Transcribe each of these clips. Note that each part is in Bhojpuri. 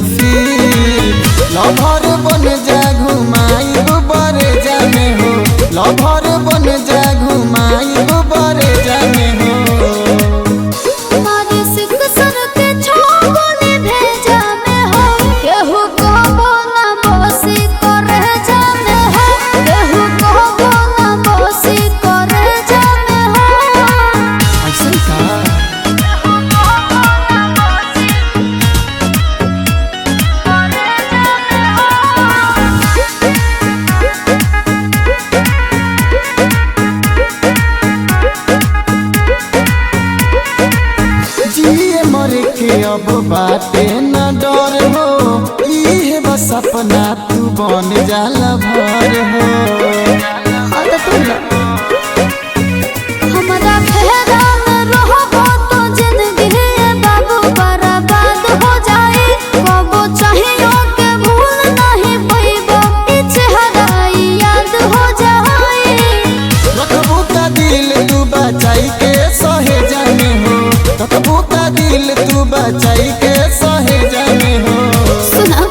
फील। लभर बन जा घुमाई बरे जाने हो, लभर बन जा घुमाई बरे जाने हो। अब बाटे न डर हो, इहे बस अपना तू बन जाला भर हो। हमारा फेरा में रहबो तो जिंदगी बाबू बर्बाद हो जाए। कबो चाहियो के भूल नहीं पैबो, चेहरा याद हो जाए। रखबू का दिल तू बचाई के सहे जाने हो, रखबू का दिल तू बचाई के सहे जाने हो। सुना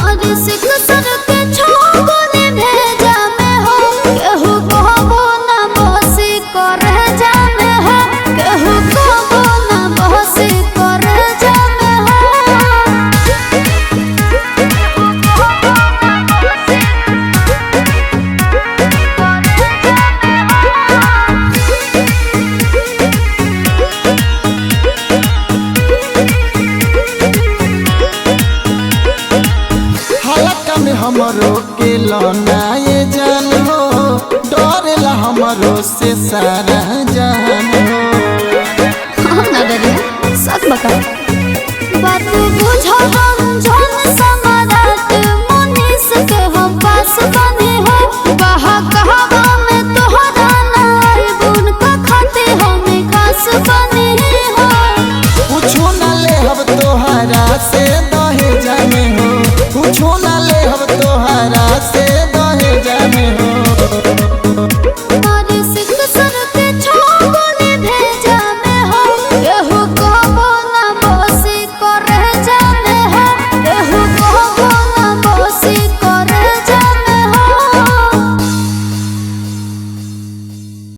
और सिख सर के छोगने भेजा में हो, केहू कहबो ना बसी करे जाने हो, केहू कहबो ना बसी करे जाने हो। हमरो के लौनाए जान हो, डरेला हमरो से सारा जान हो। हाँ ना डरे, सच बता बात बुझो।